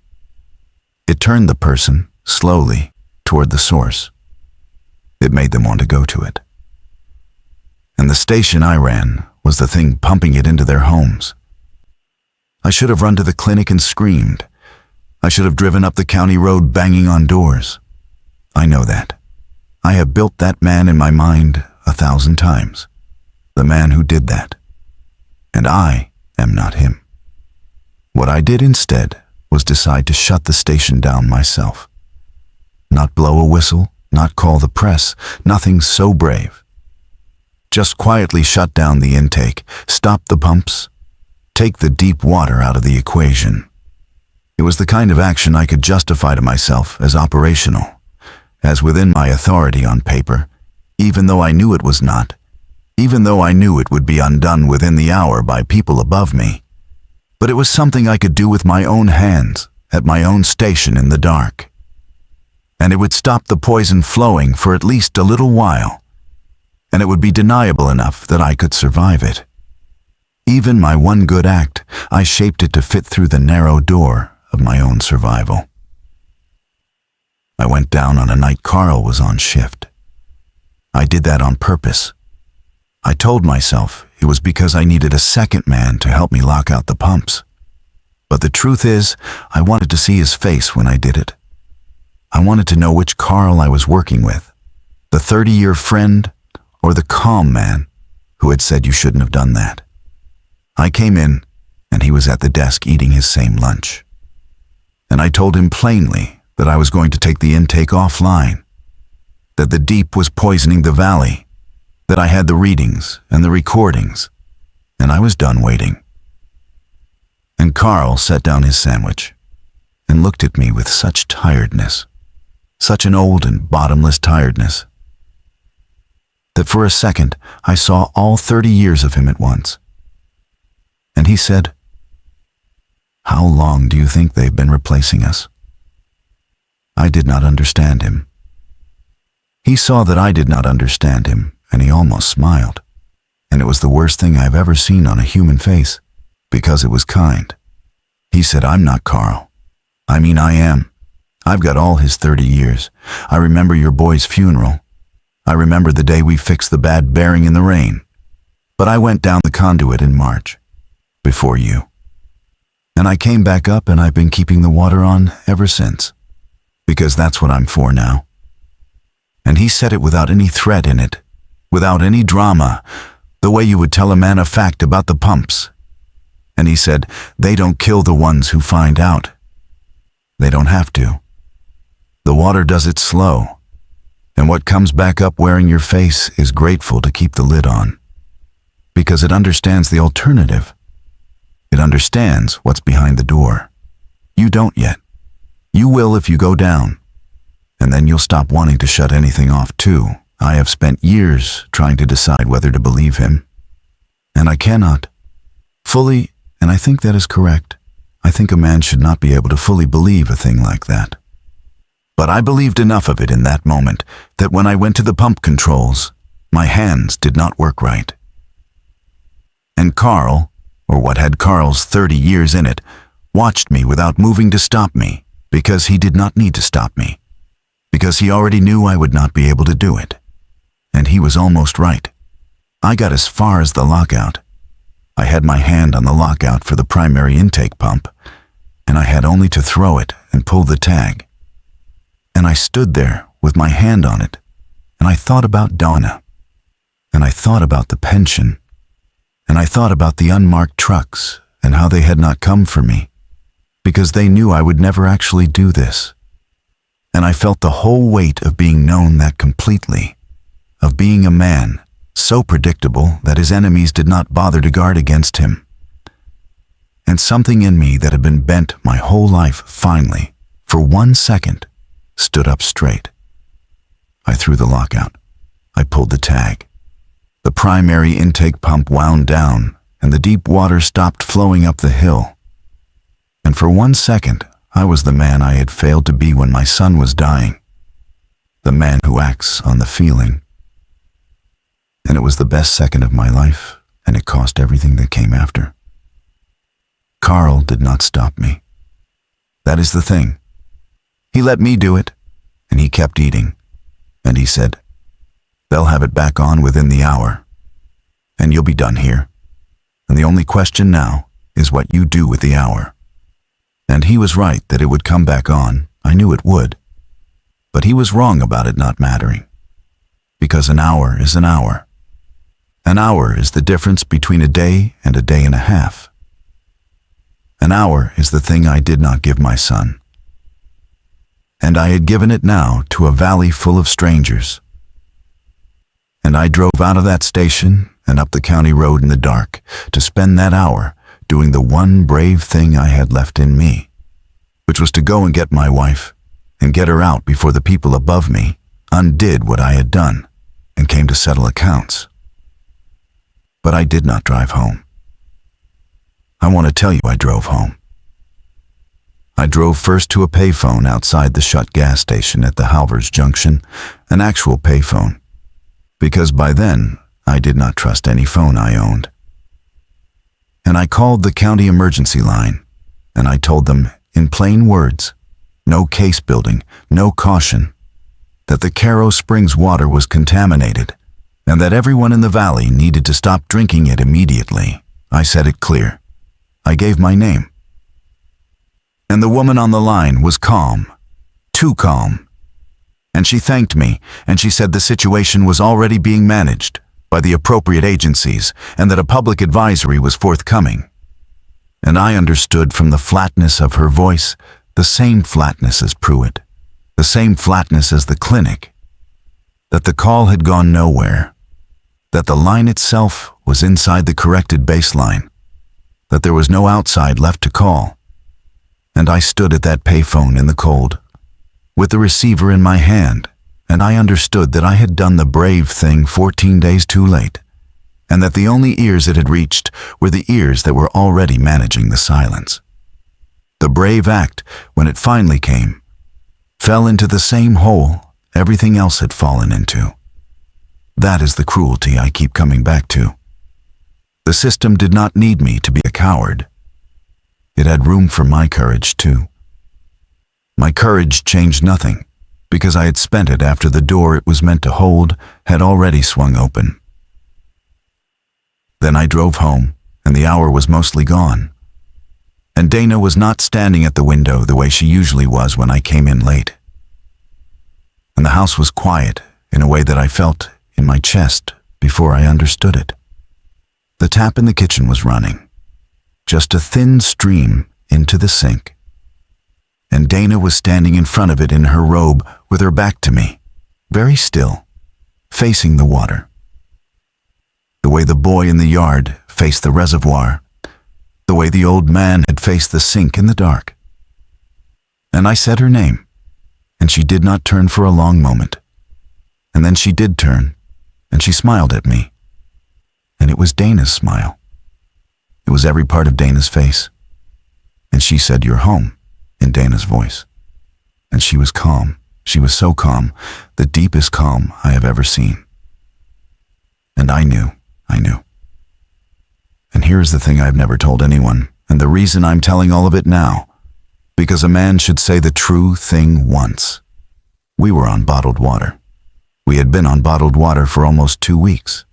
It turned the person, slowly, toward the source. It made them want to go to it. And the station I ran was the thing pumping it into their homes. I should have run to the clinic and screamed. I should have driven up the county road banging on doors. I know that. I have built that man in my mind 1,000 times. The man who did that. And I am not him. What I did instead was decide to shut the station down myself. Not blow a whistle, not call the press, nothing so brave. Just quietly shut down the intake, stop the pumps, take the deep water out of the equation. It was the kind of action I could justify to myself as operational, as within my authority on paper, even though I knew it was not, even though I knew it would be undone within the hour by people above me. But it was something I could do with my own hands, at my own station in the dark. And it would stop the poison flowing for at least a little while, and it would be deniable enough that I could survive it. Even my one good act, I shaped it to fit through the narrow door of my own survival. I went down on a night Carl was on shift. I did that on purpose. I told myself it was because I needed a second man to help me lock out the pumps. But the truth is, I wanted to see his face when I did it. I wanted to know which Carl I was working with, the 30-year friend or the calm man who had said you shouldn't have done that. I came in, and he was at the desk eating his same lunch. And I told him plainly that I was going to take the intake offline, that the deep was poisoning the valley, that I had the readings and the recordings, and I was done waiting. And Carl set down his sandwich and looked at me with such tiredness, such an old and bottomless tiredness, that for a second I saw all 30 years of him at once. And he said, "How long do you think they've been replacing us?" I did not understand him. He saw that I did not understand him, and he almost smiled. And it was the worst thing I've ever seen on a human face, because it was kind. He said, "I'm not Carl. I mean, I am. I've got all his 30 years. I remember your boy's funeral. I remember the day we fixed the bad bearing in the rain. But I went down the conduit in March. Before you. And I came back up and I've been keeping the water on ever since. Because that's what I'm for now." And he said it without any threat in it, without any drama, the way you would tell a man a fact about the pumps. And he said, "They don't kill the ones who find out. They don't have to. The water does it slow. And what comes back up wearing your face is grateful to keep the lid on. Because it understands the alternative. It understands what's behind the door. You don't yet. You will if you go down. And then you'll stop wanting to shut anything off too, I have spent years trying to decide whether to believe him. And I cannot. Fully, and I think that is correct. I think a man should not be able to fully believe a thing like that. But I believed enough of it in that moment that when I went to the pump controls, my hands did not work right. And Carl, or what had Carl's 30 years in it, watched me without moving to stop me, because he did not need to stop me, because he already knew I would not be able to do it. And he was almost right. I got as far as the lockout. I had my hand on the lockout for the primary intake pump, and I had only to throw it and pull the tag. And I stood there with my hand on it, and I thought about Donna, and I thought about the pension, and I thought about the unmarked trucks and how they had not come for me, because they knew I would never actually do this. And I felt the whole weight of being known that completely, of being a man so predictable that his enemies did not bother to guard against him. And something in me that had been bent my whole life finally, for 1 second, stood up straight. I threw the lockout. I pulled the tag. The primary intake pump wound down, and the deep water stopped flowing up the hill. And for 1 second, I was the man I had failed to be when my son was dying. The man who acts on the feeling. And it was the best second of my life, and it cost everything that came after. Carl did not stop me. That is the thing. He let me do it, and he kept eating. And he said, "They'll have it back on within the hour, and you'll be done here. And the only question now is what you do with the hour." And he was right that it would come back on. I knew it would. But he was wrong about it not mattering. Because an hour is an hour. An hour is the difference between a day and a day and a half. An hour is the thing I did not give my son. And I had given it now to a valley full of strangers. And I drove out of that station and up the county road in the dark to spend that hour doing the one brave thing I had left in me, which was to go and get my wife and get her out before the people above me undid what I had done and came to settle accounts. But I did not drive home. I want to tell you I drove home. I drove first to a payphone outside the shut gas station at the Halvers Junction, an actual payphone, because by then I did not trust any phone I owned. And I called the county emergency line, and I told them in plain words, no case building, no caution, that the Caro Springs water was contaminated, and that everyone in the valley needed to stop drinking it immediately. I said it clear. I gave my name. And the woman on the line was calm, too calm. And she thanked me, and she said the situation was already being managed by the appropriate agencies, and that a public advisory was forthcoming. And I understood from the flatness of her voice, the same flatness as Pruitt, the same flatness as the clinic, that the call had gone nowhere, that the line itself was inside the corrected baseline, that there was no outside left to call. And I stood at that payphone in the cold, with the receiver in my hand, and I understood that I had done the brave thing 14 days too late, and that the only ears it had reached were the ears that were already managing the silence. The brave act, when it finally came, fell into the same hole everything else had fallen into. That is the cruelty I keep coming back to. The system did not need me to be a coward. It had room for my courage, too. My courage changed nothing, because I had spent it after the door it was meant to hold had already swung open. Then I drove home, and the hour was mostly gone. And Dana was not standing at the window the way she usually was when I came in late. And the house was quiet in a way that I felt in my chest before I understood it. The tap in the kitchen was running, just a thin stream into the sink. And Dana was standing in front of it in her robe with her back to me, very still, facing the water. The way the boy in the yard faced the reservoir, the way the old man had faced the sink in the dark. And I said her name, and she did not turn for a long moment. And then she did turn, and she smiled at me. And it was Dana's smile. It was every part of Dana's face. And she said, "You're home," in Dana's voice. And she was calm. She was so calm, the deepest calm I have ever seen. And I knew. And here's the thing I've never told anyone, and the reason I'm telling all of it now, because a man should say the true thing once. We were on bottled water. We had been on bottled water for almost 2 weeks.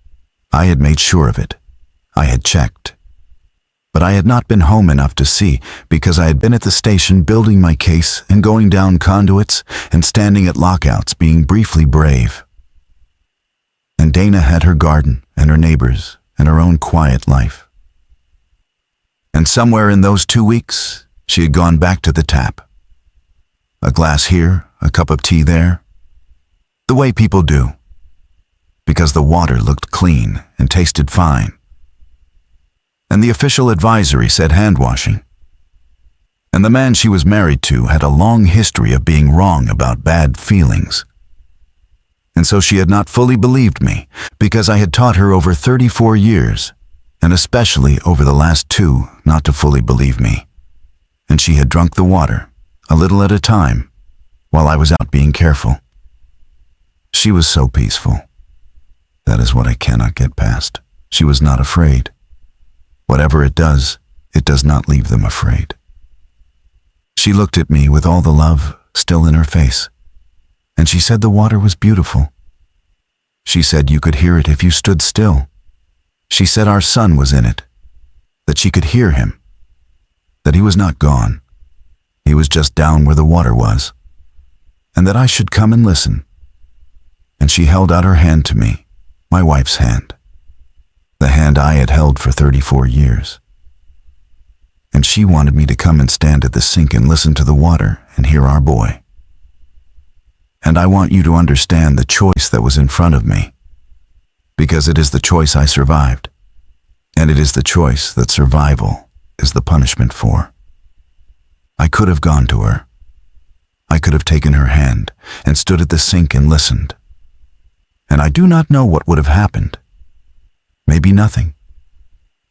I had made sure of it. I had checked. But I had not been home enough to see, because I had been at the station building my case and going down conduits and standing at lockouts, being briefly brave. And Dana had her garden and her neighbors and her own quiet life. And somewhere in those 2 weeks, she had gone back to the tap. A glass here, a cup of tea there. The way people do. Because the water looked clean and tasted fine. And the official advisory said hand washing. And the man she was married to had a long history of being wrong about bad feelings. And so she had not fully believed me, because I had taught her over 34 years, and especially over the last 2, not to fully believe me. And she had drunk the water, a little at a time, while I was out being careful. She was so peaceful. That is what I cannot get past. She was not afraid. Whatever it does not leave them afraid. She looked at me with all the love still in her face, and she said the water was beautiful. She said you could hear it if you stood still. She said our son was in it, that she could hear him, that he was not gone. He was just down where the water was, and that I should come and listen. And she held out her hand to me, my wife's hand, the hand I had held for 34 years. And she wanted me to come and stand at the sink and listen to the water and hear our boy. And I want you to understand the choice that was in front of me, because it is the choice I survived, and it is the choice that survival is the punishment for. I could have gone to her. I could have taken her hand and stood at the sink and listened. And I do not know what would have happened. Maybe nothing.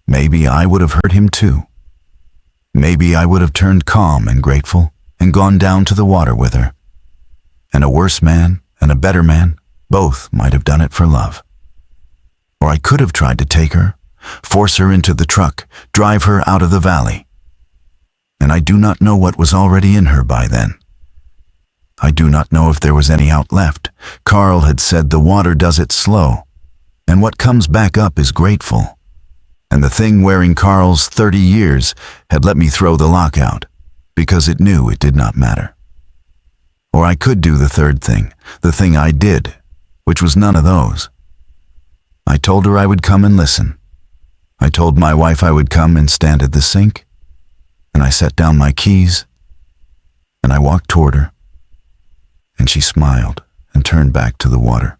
Maybe I would have hurt him too. Maybe I would have turned calm and grateful and gone down to the water with her. And a worse man and a better man, both might have done it for love. Or I could have tried to take her, force her into the truck, drive her out of the valley. And I do not know what was already in her by then. I do not know if there was any out left. Carl had said the water does it slow, and what comes back up is grateful. And the thing wearing Carl's 30 years had let me throw the lockout, because it knew it did not matter. Or I could do the third thing, the thing I did, which was none of those. I told her I would come and listen. I told my wife I would come and stand at the sink, and I set down my keys, and I walked toward her, and she smiled and turned back to the water.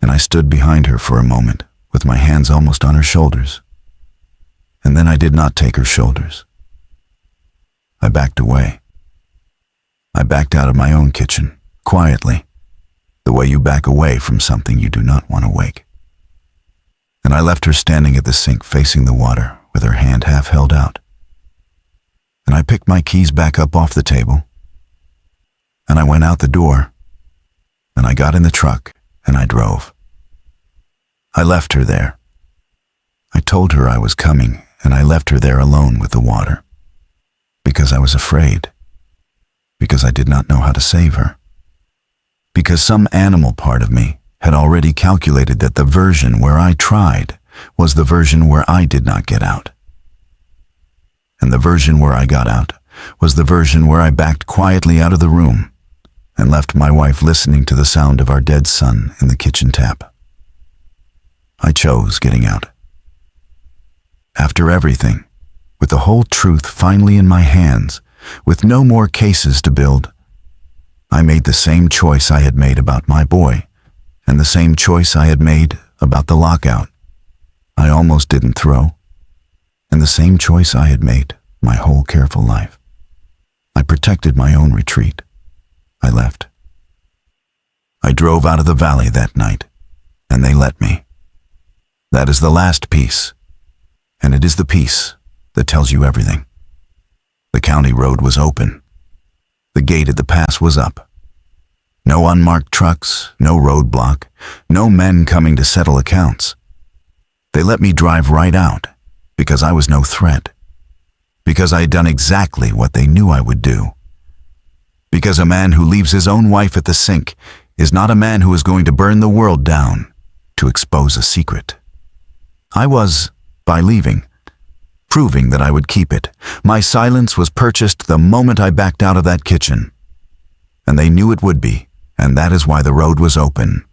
And I stood behind her for a moment, with my hands almost on her shoulders. And then I did not take her shoulders. I backed away. I backed out of my own kitchen, quietly, the way you back away from something you do not want to wake. And I left her standing at the sink facing the water with her hand half held out. And I picked my keys back up off the table, and I went out the door, and I got in the truck, and I drove. I left her there. I told her I was coming, and I left her there alone with the water, because I was afraid, because I did not know how to save her, because some animal part of me had already calculated that the version where I tried was the version where I did not get out. And the version where I got out was the version where I backed quietly out of the room and left my wife listening to the sound of our dead son in the kitchen tap. I chose getting out. After everything, with the whole truth finally in my hands, with no more cases to build, I made the same choice I had made about my boy, and the same choice I had made about the lockout I almost didn't throw, and the same choice I had made my whole careful life. I protected my own retreat. I left. I drove out of the valley that night, and they let me. That is the last piece, and it is the piece that tells you everything. The county road was open. The gate at the pass was up. No unmarked trucks, no roadblock, no men coming to settle accounts. They let me drive right out because I was no threat, because I had done exactly what they knew I would do, because a man who leaves his own wife at the sink is not a man who is going to burn the world down to expose a secret. I was, by leaving, proving that I would keep it. My silence was purchased the moment I backed out of that kitchen. And they knew it would be, and that is why the road was open.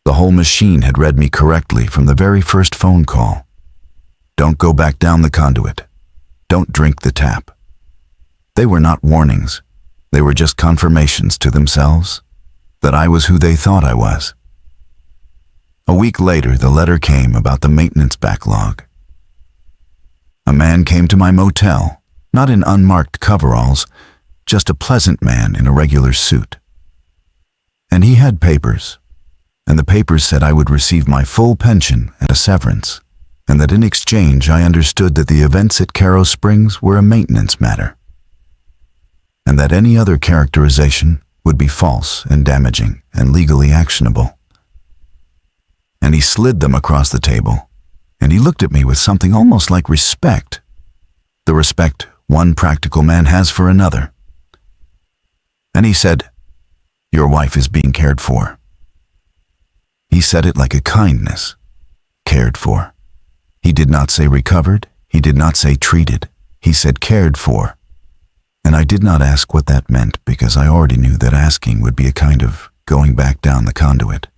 The whole machine had read me correctly from the very first phone call. Don't go back down the conduit. Don't drink the tap. They were not warnings. They were just confirmations to themselves that I was who they thought I was. A week later, the letter came about the maintenance backlog. A man came to my motel, not in unmarked coveralls, just a pleasant man in a regular suit. And he had papers, and the papers said I would receive my full pension and a severance, and that in exchange I understood that the events at Caro Springs were a maintenance matter, and that any other characterization would be false and damaging and legally actionable. And he slid them across the table, and he looked at me with something almost like respect, the respect one practical man has for another. And he said, "Your wife is being cared for." He said it like a kindness, cared for. He did not say recovered, he did not say treated, he said cared for. And I did not ask what that meant because I already knew that asking would be a kind of going back down the conduit.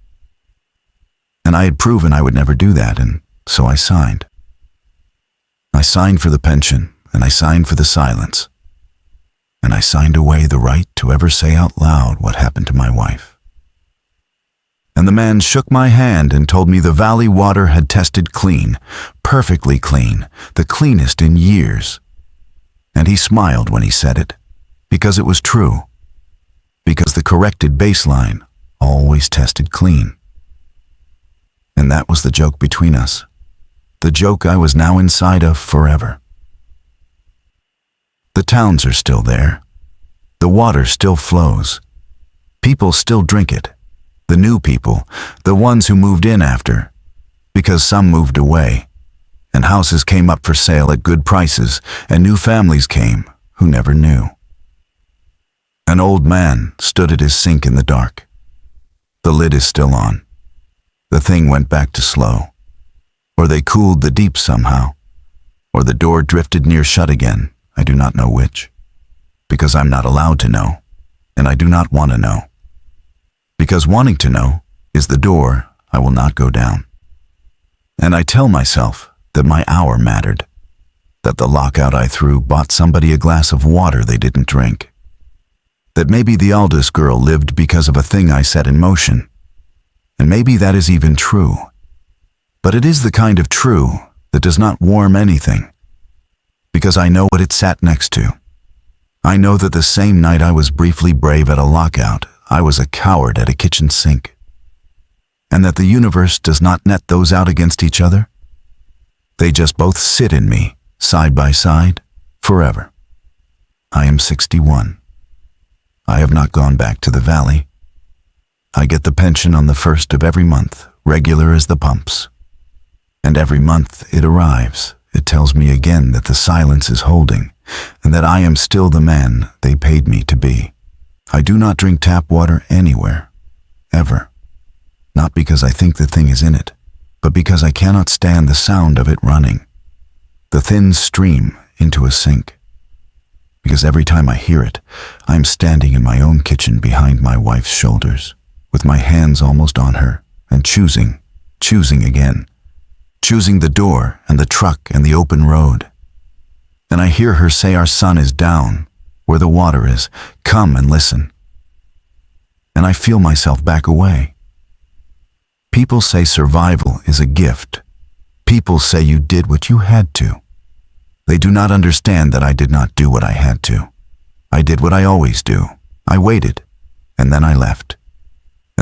And I had proven I would never do that, and so I signed. I signed for the pension, and I signed for the silence. And I signed away the right to ever say out loud what happened to my wife. And the man shook my hand and told me the valley water had tested clean, perfectly clean, the cleanest in years. And he smiled when he said it, because it was true, because the corrected baseline always tested clean. And that was the joke between us, the joke I was now inside of forever. The towns are still there. The water still flows. People still drink it. The new people, the ones who moved in after, because some moved away, and houses came up for sale at good prices, and new families came who never knew. An old man stood at his sink in the dark. The lid is still on. The thing went back to slow, or they cooled the deep somehow, or the door drifted near shut again. I do not know which, because I'm not allowed to know, and I do not want to know. Because wanting to know is the door I will not go down. And I tell myself that my hour mattered, that the lockout I threw bought somebody a glass of water they didn't drink, that maybe the Aldous girl lived because of a thing I set in motion, and maybe that is even true. But it is the kind of true that does not warm anything, because I know what it sat next to. I know that the same night I was briefly brave at a lockout, I was a coward at a kitchen sink, and that the universe does not net those out against each other. They just both sit in me, side by side, forever. I am 61. I have not gone back to the valley. I get the pension on the 1st of every month, regular as the pumps. And every month it arrives, it tells me again that the silence is holding, and that I am still the man they paid me to be. I do not drink tap water anywhere, ever. Not because I think the thing is in it, but because I cannot stand the sound of it running, the thin stream into a sink. Because every time I hear it, I am standing in my own kitchen behind my wife's shoulders, with my hands almost on her, and choosing again, choosing the door and the truck and the open road. And I hear her say our sun is down, where the water is, come and listen. And I feel myself back away. People say survival is a gift. People say you did what you had to. They do not understand that I did not do what I had to. I did what I always do. I waited, and then I left.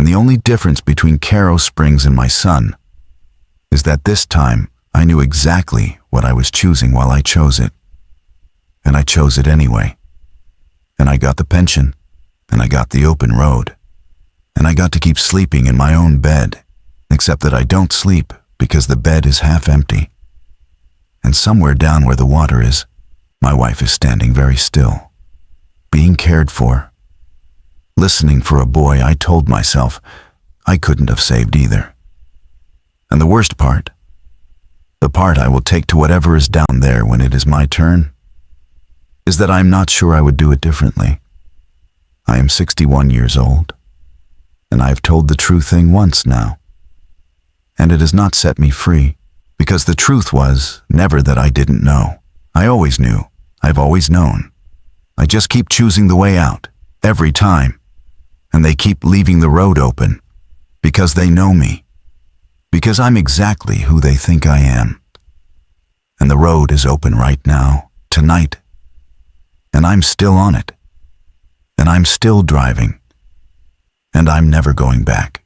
And the only difference between Caro Springs and my son is that this time I knew exactly what I was choosing while I chose it. And I chose it anyway. And I got the pension, and I got the open road, and I got to keep sleeping in my own bed, except that I don't sleep because the bed is half empty. And somewhere down where the water is, my wife is standing very still, being cared for. Listening for a boy I told myself I couldn't have saved either. And the worst part, the part I will take to whatever is down there when it is my turn, is that I am not sure I would do it differently. I am 61 years old, and I have told the true thing once now. And it has not set me free, because the truth was never that I didn't know. I always knew. I've always known. I just keep choosing the way out, every time. And they keep leaving the road open, because they know me. Because I'm exactly who they think I am. And the road is open right now, tonight. And I'm still on it. And I'm still driving. And I'm never going back.